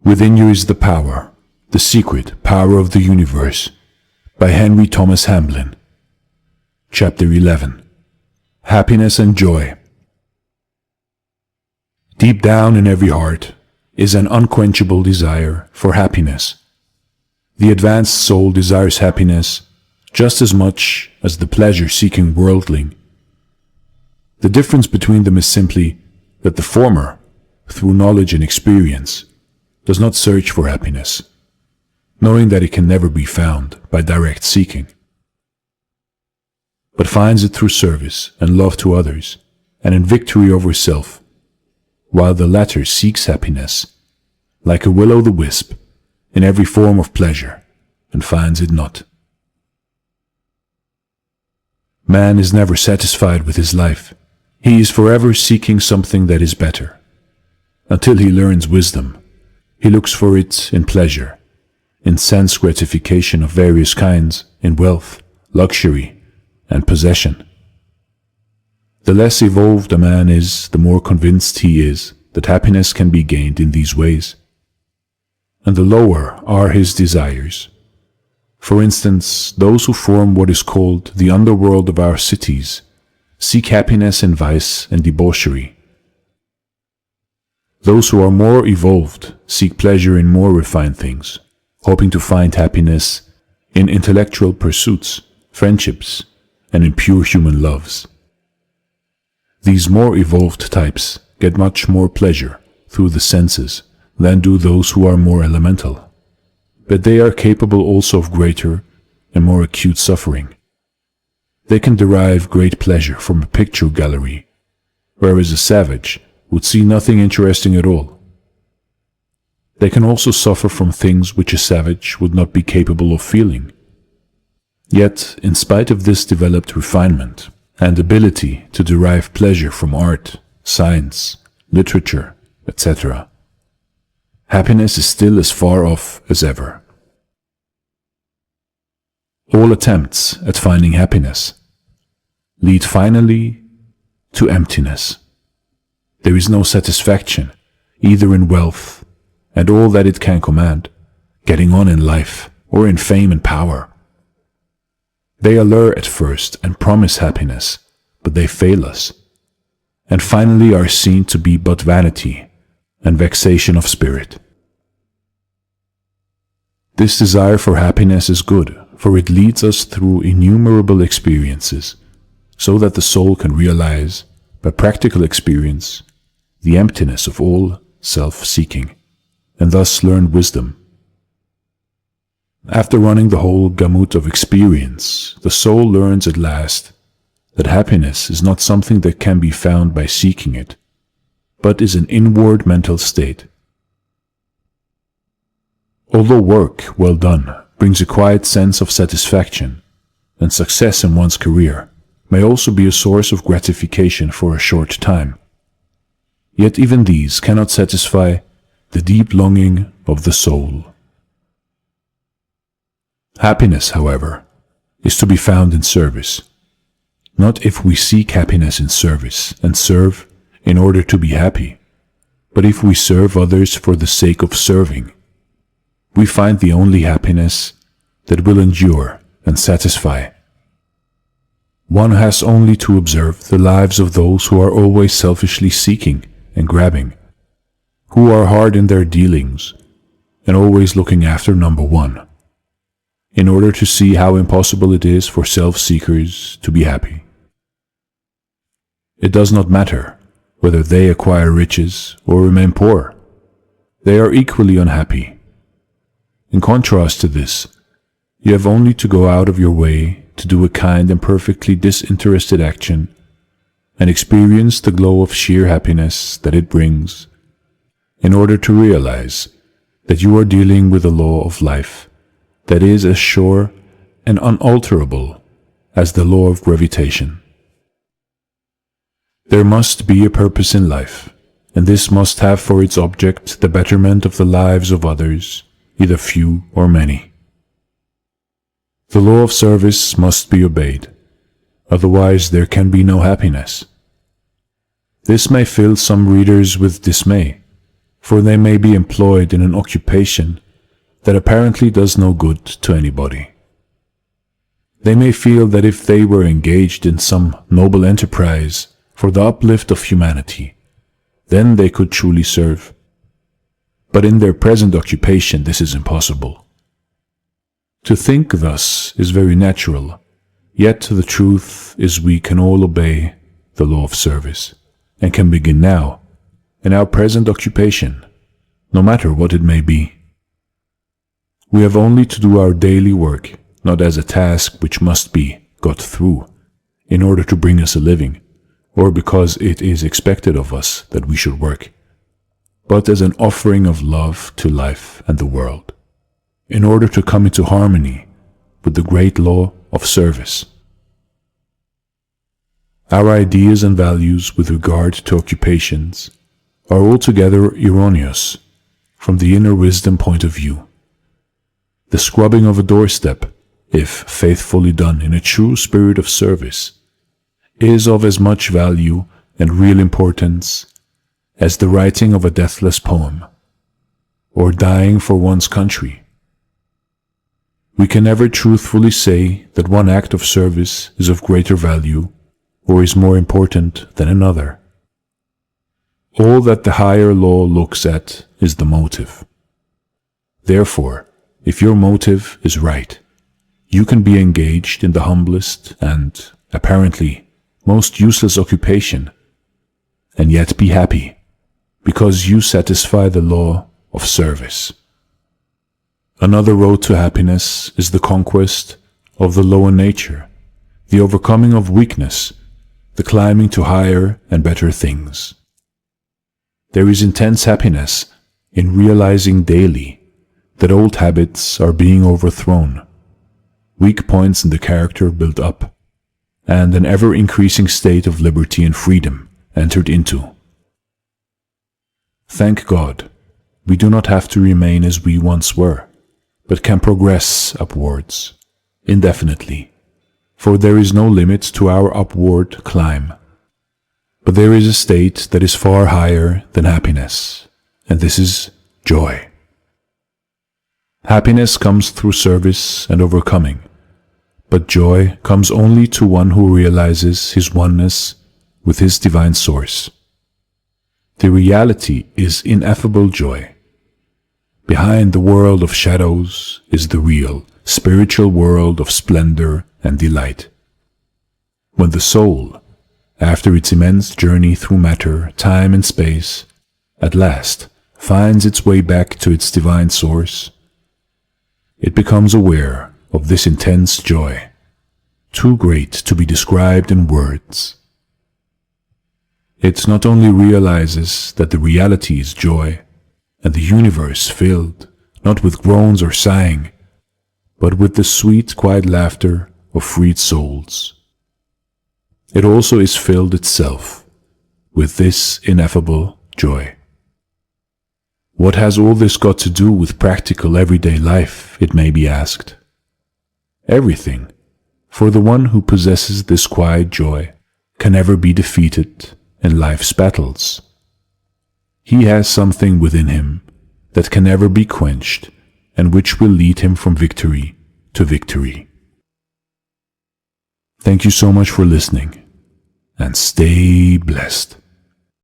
Within You is the Power, The Secret Power of the Universe, by Henry Thomas Hamblin. Chapter 11. Happiness and Joy. Deep down in every heart is an unquenchable desire for happiness. The advanced soul desires happiness just as much as the pleasure-seeking worldling. The difference between them is simply that the former, through knowledge and experience, does not search for happiness, knowing that it can never be found by direct seeking, but finds it through service and love to others and in victory over self, while the latter seeks happiness, like a will-o'-the-wisp, in every form of pleasure, and finds it not. Man is never satisfied with his life. He is forever seeking something that is better. Until he learns wisdom, he looks for it in pleasure, in sense gratification of various kinds, in wealth, luxury, and possession. The less evolved a man is, the more convinced he is that happiness can be gained in these ways. And the lower are his desires. For instance, those who form what is called the underworld of our cities seek happiness in vice and debauchery. Those who are more evolved seek pleasure in more refined things, hoping to find happiness in intellectual pursuits, friendships, and in pure human loves. These more evolved types get much more pleasure through the senses than do those who are more elemental, but they are capable also of greater and more acute suffering. They can derive great pleasure from a picture gallery, whereas a savage would see nothing interesting at all. They can also suffer from things which a savage would not be capable of feeling. Yet, in spite of this developed refinement and ability to derive pleasure from art, science, literature, etc., happiness is still as far off as ever. All attempts at finding happiness lead finally to emptiness. There is no satisfaction, either in wealth and all that it can command, getting on in life, or in fame and power. They allure at first and promise happiness, but they fail us, and finally are seen to be but vanity and vexation of spirit. This desire for happiness is good, for it leads us through innumerable experiences, so that the soul can realize, by practical experience, the emptiness of all self-seeking, and thus learn wisdom. After running the whole gamut of experience, the soul learns at last that happiness is not something that can be found by seeking it, but is an inward mental state. Although work well done brings a quiet sense of satisfaction, and success in one's career may also be a source of gratification for a short time, yet even these cannot satisfy the deep longing of the soul. Happiness, however, is to be found in service, not if we seek happiness in service and serve in order to be happy, but if we serve others for the sake of serving. We find the only happiness that will endure and satisfy. One has only to observe the lives of those who are always selfishly seeking and grabbing, who are hard in their dealings and always looking after number one, in order to see how impossible it is for self-seekers to be happy. It does not matter whether they acquire riches or remain poor. They are equally unhappy. In contrast to this, you have only to go out of your way to do a kind and perfectly disinterested action and experience the glow of sheer happiness that it brings, in order to realize that you are dealing with a law of life that is as sure and unalterable as the law of gravitation. There must be a purpose in life, and this must have for its object the betterment of the lives of others, either few or many. The law of service must be obeyed, otherwise there can be no happiness. This may fill some readers with dismay, for they may be employed in an occupation that apparently does no good to anybody. They may feel that if they were engaged in some noble enterprise for the uplift of humanity, then they could truly serve. But in their present occupation this is impossible. To think thus is very natural, yet the truth is we can all obey the law of service, and can begin now, in our present occupation, no matter what it may be. We have only to do our daily work, not as a task which must be got through in order to bring us a living, or because it is expected of us that we should work, but as an offering of love to life and the world, in order to come into harmony with the great law of service. Our ideas and values with regard to occupations are altogether erroneous from the inner wisdom point of view. The scrubbing of a doorstep, if faithfully done in a true spirit of service, is of as much value and real importance as the writing of a deathless poem, or dying for one's country. We can never truthfully say that one act of service is of greater value or is more important than another. All that the higher law looks at is the motive. Therefore, if your motive is right, you can be engaged in the humblest and, apparently, most useless occupation, and yet be happy, because you satisfy the law of service. Another road to happiness is the conquest of the lower nature, the overcoming of weakness, the climbing to higher and better things. There is intense happiness in realizing daily that old habits are being overthrown, weak points in the character built up, and an ever-increasing state of liberty and freedom entered into. Thank God, we do not have to remain as we once were, but can progress upwards, indefinitely, for there is no limit to our upward climb. But there is a state that is far higher than happiness, and this is joy. Happiness comes through service and overcoming, but joy comes only to one who realizes his oneness with his divine source. The reality is ineffable joy. Behind the world of shadows is the real, spiritual world of splendor and delight. When the soul, after its immense journey through matter, time and space, at last finds its way back to its divine source, it becomes aware of this intense joy, too great to be described in words. It not only realizes that the reality is joy, and the universe filled, not with groans or sighing, but with the sweet, quiet laughter of freed souls. It also is filled itself with this ineffable joy. What has all this got to do with practical everyday life, it may be asked? Everything, for the one who possesses this quiet joy can never be defeated in life's battles. He has something within him that can never be quenched and which will lead him from victory to victory. Thank you so much for listening, and stay blessed.